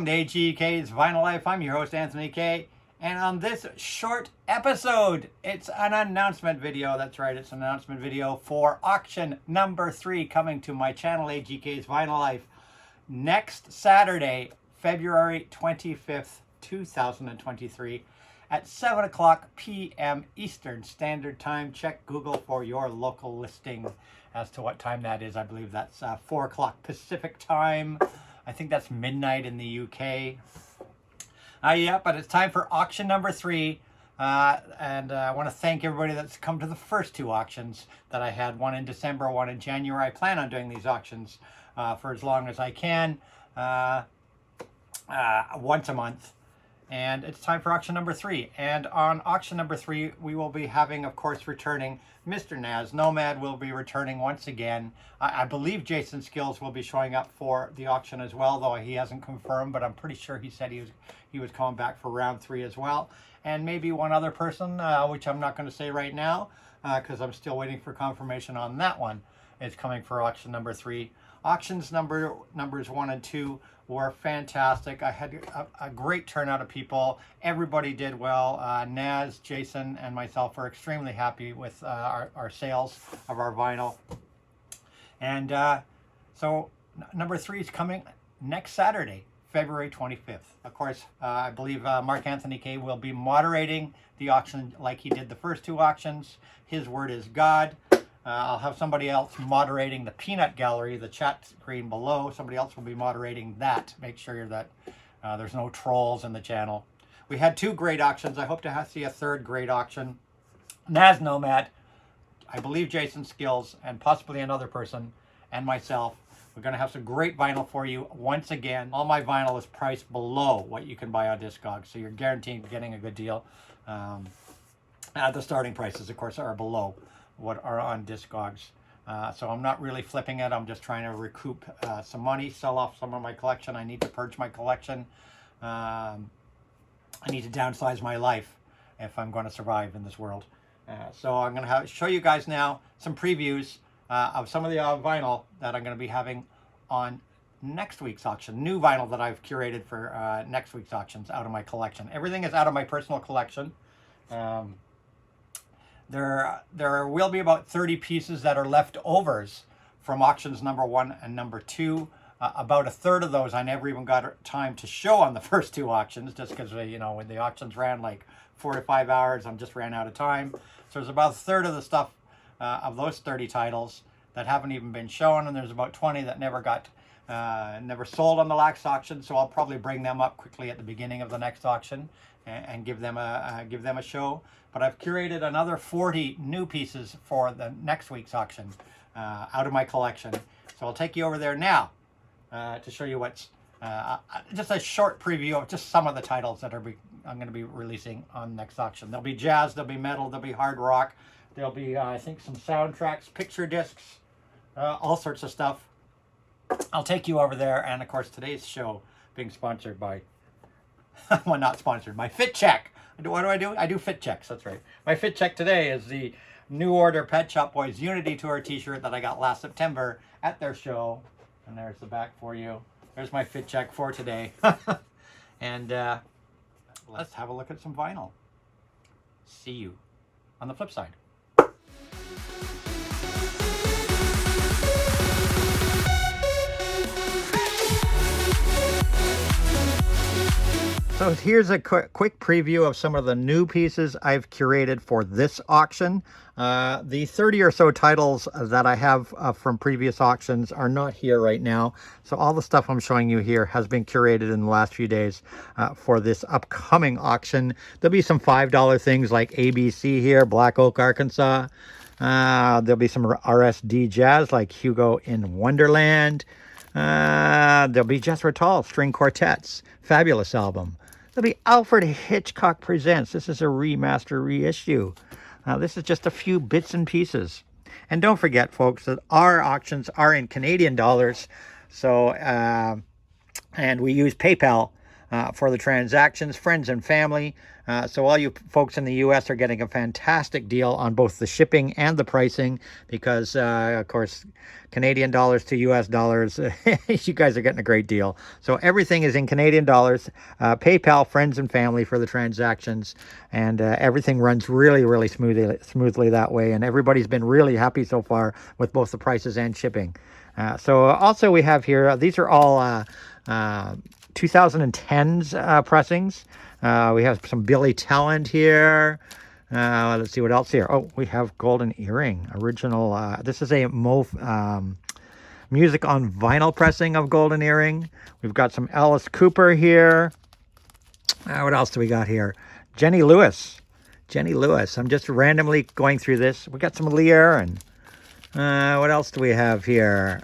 welcome to AGK's Vinyl Life. I'm your host, Anthony K. And on this short episode, it's an announcement video. That's right, it's an announcement video for auction number 3 coming to my channel, AGK's Vinyl Life, next Saturday, February 25th, 2023 at 7 o'clock p.m. Eastern Standard Time. Check Google for your local listing as to what time that is. I believe that's 4 o'clock Pacific Time. I think that's midnight in the UK. Yeah, but it's time for auction number 3. And I want to thank everybody that's come to the first 2 auctions that I had, one in December, one in January. I plan on doing these auctions for as long as I can, once a month. And it's time for auction number 3. And on auction number 3, we will be having, of course, returning Mr. Nazz Nomad will be returning once again. I believe Jason Skills will be showing up for the auction as well, though he hasn't confirmed, but I'm pretty sure he said he was coming back for round 3 as well. And maybe one other person, which I'm not going to say right now, because I'm still waiting for confirmation on that one, is coming for auction number 3. Auctions numbers 1 and 2 were fantastic. I had a great turnout of people. Everybody did well. Nazz, Jason, and myself are extremely happy with our sales of our vinyl. And so number 3 is coming next Saturday, February 25th. Of course, I believe Mark Anthony K will be moderating the auction like he did the first 2 auctions. His word is God. I'll have somebody else moderating the peanut gallery, the chat screen below. Somebody else will be moderating that. Make sure that there's no trolls in the channel. We had 2 great auctions. I hope to see a 3rd great auction. Nazz Nomad, I believe Jason Skills, and possibly another person, and myself. We're going to have some great vinyl for you. Once again, all my vinyl is priced below what you can buy on Discogs, so you're guaranteed getting a good deal. The starting prices, of course, are below what are on Discogs. So I'm not really flipping it. I'm just trying to recoup some money, sell off some of my collection. I need to purge my collection. I need to downsize my life if I'm going to survive in this world. So I'm going to show you guys now some previews of some of the vinyl that I'm going to be having on next week's auction. New vinyl that I've curated for next week's auctions out of my collection. Everything is out of my personal collection. There will be about 30 pieces that are leftovers from auctions number 1 and number 2. About a third of those I never even got time to show on the first 2 auctions, just because when the auctions ran like 4 to 5 hours, I just ran out of time. So there's about a third of the stuff of those 30 titles that haven't even been shown, and there's about 20 that never sold on the last auction. So I'll probably bring them up quickly at the beginning of the next auction and give them a show. But I've curated another 40 new pieces for the next week's auction out of my collection. So I'll take you over there now to show you what's just a short preview of just some of the titles that I'm going to be releasing on next auction. There'll be jazz, there'll be metal, there'll be hard rock, there'll be I think some soundtracks, picture discs, all sorts of stuff. I'll take you over there, and of course today's show being sponsored by, well, not sponsored, my Fit Check. What do I do? I do fit checks, that's right. My fit check today is the New Order Pet Shop Boys Unity Tour t-shirt that I got last September at their show. And there's the back for you. There's my fit check for today. And let's have a look at some vinyl. See you on the flip side. So here's a quick preview of some of the new pieces I've curated for this auction. The 30 or so titles that I have from previous auctions are not here right now. So all the stuff I'm showing you here has been curated in the last few days for this upcoming auction. There'll be some $5 things like ABC here, Black Oak, Arkansas. There'll be some RSD jazz like Hugo in Wonderland. There'll be Jethro Tull string quartets, fabulous album. There'll be Alfred Hitchcock Presents. This is a remaster reissue. This is just a few bits and pieces. And don't forget, folks, that our auctions are in Canadian dollars. So, and we use PayPal for the transactions, friends and family. So all you folks in the U.S. are getting a fantastic deal on both the shipping and the pricing because, of course, Canadian dollars to U.S. dollars, you guys are getting a great deal. So everything is in Canadian dollars, PayPal, friends and family for the transactions, and everything runs really, really smoothly that way. And everybody's been really happy so far with both the prices and shipping. So also we have here, these are all 2010s pressings. We have some Billy Talent here. Let's see what else here. Oh, we have Golden Earring, original. This is a music on vinyl pressing of Golden Earring. We've got some Alice Cooper here. What else do we got here? Jenny Lewis. Jenny Lewis. I'm just randomly going through this. We got some Lear and what else do we have here?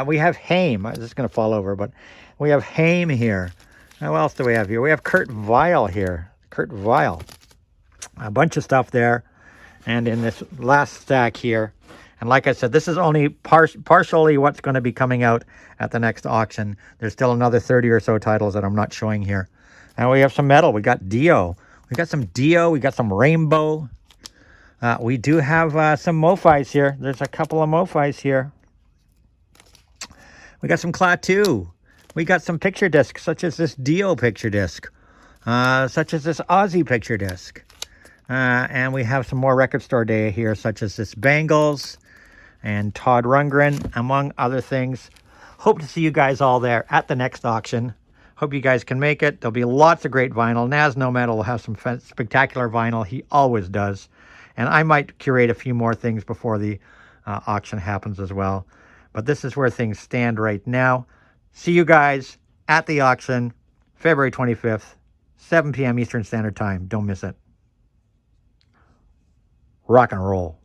We have Haim. This is going to fall over, but we have Haim here. What else do we have here? We have Kurt Weill here. Kurt Weill. A bunch of stuff there. And in this last stack here. And like I said, this is only partially what's going to be coming out at the next auction. There's still another 30 or so titles that I'm not showing here. And we have some metal. We got Dio. We got some Dio. We got some Rainbow. We do have some MoFis here. There's a couple of MoFis here. We got some Klaatu. We got some picture discs, such as this Dio picture disc, such as this Aussie picture disc. And we have some more record store data here, such as this Bangles and Todd Rundgren, among other things. Hope to see you guys all there at the next auction. Hope you guys can make it. There'll be lots of great vinyl. Nazz Nomad will have some spectacular vinyl. He always does. And I might curate a few more things before the auction happens as well. But this is where things stand right now. See you guys at the auction, February 25th, 7 p.m. Eastern Standard Time. Don't miss it. Rock and roll.